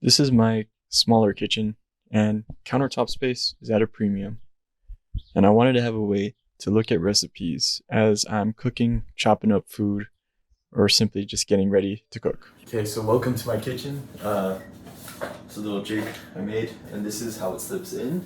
This is my smaller kitchen, and countertop space is at a premium. And I wanted to have a way to look at recipes as I'm cooking, chopping up food, or simply just getting ready to cook. Okay, so welcome to my kitchen. It's a little jig I made, and this is how it slips in.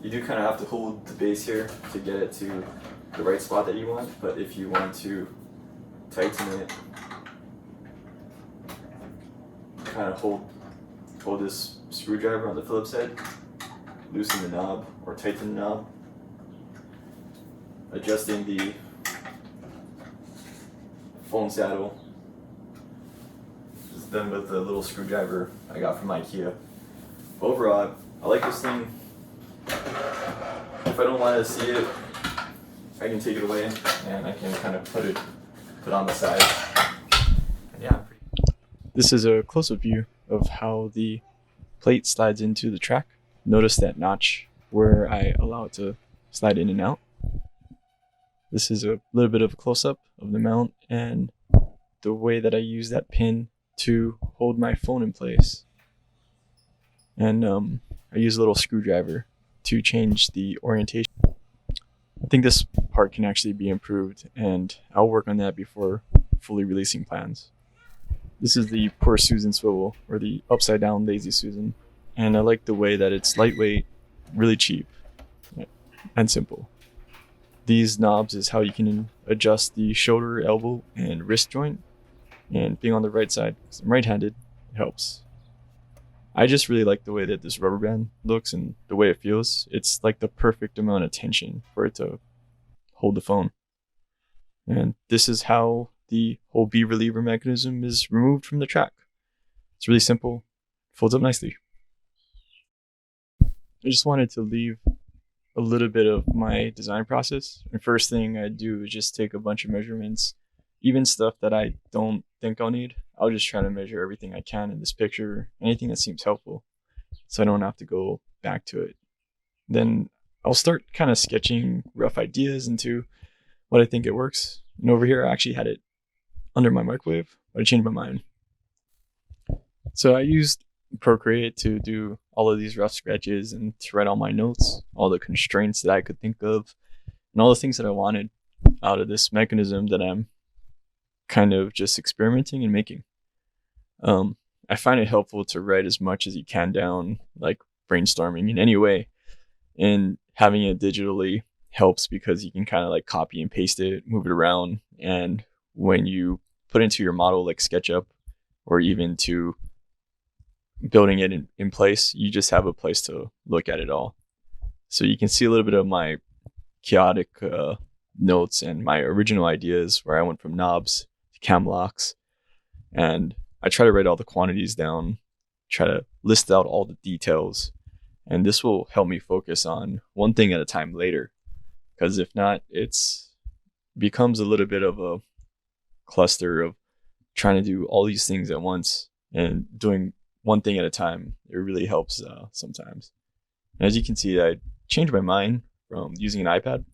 You do kind of have to hold the base here to get it to the right spot that you want, but if you want to tighten it, kind of hold this screwdriver on the Phillips head, loosen the knob or tighten the knob, adjusting the phone saddle is done with the little screwdriver I got from IKEA. Overall, I like this thing. If I don't want to see it, I can take it away and I can kind of put on the side. And yeah. This is a close-up view of how the plate slides into the track. Notice that notch where I allow it to slide in and out. This is a little bit of a close-up of the mount and the way that I use that pin to hold my phone in place. And I use a little screwdriver to change the orientation. I think this part can actually be improved, and I'll work on that before fully releasing plans. This is the Poor Susan swivel, or the upside down Lazy Susan, and I like the way that it's lightweight, really cheap, and simple. These knobs is how you can adjust the shoulder, elbow, and wrist joint, and being on the right side, because I'm right-handed, it helps. I just really like the way that this rubber band looks and the way it feels. It's like the perfect amount of tension for it to hold the phone. And this is how the whole B reliever mechanism is removed from the track. It's really simple, folds up nicely. I just wanted to leave a little bit of my design process. And first thing I do is just take a bunch of measurements, even stuff that I don't think I'll need. I'll just try to measure everything I can in this picture, anything that seems helpful, so I don't have to go back to it. Then I'll start kind of sketching rough ideas into what I think it works. And over here, I actually had it under my microwave, but I changed my mind. So I used Procreate to do all of these rough sketches and to write all my notes, all the constraints that I could think of, and all the things that I wanted out of this mechanism that I'm kind of just experimenting and making. I find it helpful to write as much as you can down, like brainstorming in any way, and having it digitally helps because you can kind of like copy and paste it, move it around, and when you put into your model like SketchUp or even to building it in place, you just have a place to look at it all. So you can see a little bit of my chaotic notes and my original ideas where I went from knobs to cam locks, and I try to write all the quantities down, try to list out all the details, and this will help me focus on one thing at a time later, because if not, it's becomes a little bit of a cluster of trying to do all these things at once, and doing one thing at a time, it really helps sometimes. And as you can see, I changed my mind from using an iPad.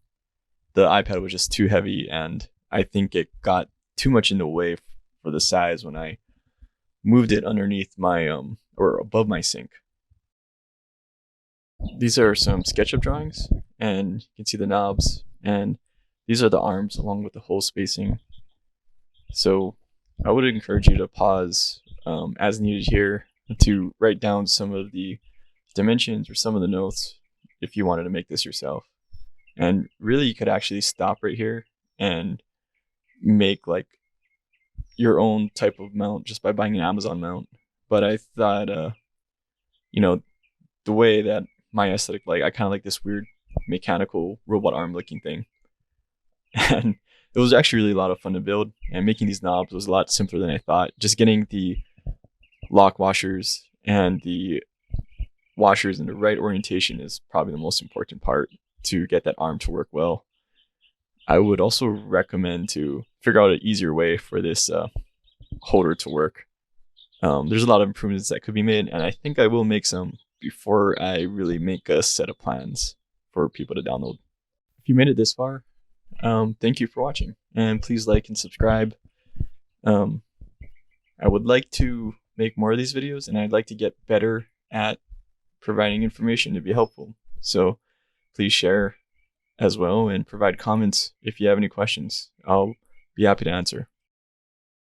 The iPad was just too heavy, and I think it got too much in the way for the size when I moved it underneath my or above my sink. These are some SketchUp drawings, and you can see the knobs, and these are the arms along with the hole spacing. So I would encourage you to pause as needed here to write down some of the dimensions or some of the notes if you wanted to make this yourself. And really, you could actually stop right here and make like your own type of mount just by buying an Amazon mount. But I thought, the way that my aesthetic, like I kind of like this weird mechanical robot arm looking thing. And it was actually really a lot of fun to build, and making these knobs was a lot simpler than I thought. Just getting the lock washers and the washers in the right orientation is probably the most important part to get that arm to work well. I would also recommend to figure out an easier way for this holder to work. There's a lot of improvements that could be made, and I think I will make some before I really make a set of plans for people to download. If you made it this far, thank you for watching, and please like and subscribe. I would like to make more of these videos, and I'd like to get better at providing information to be helpful. So please share as well and provide comments if you have any questions. I'll be happy to answer.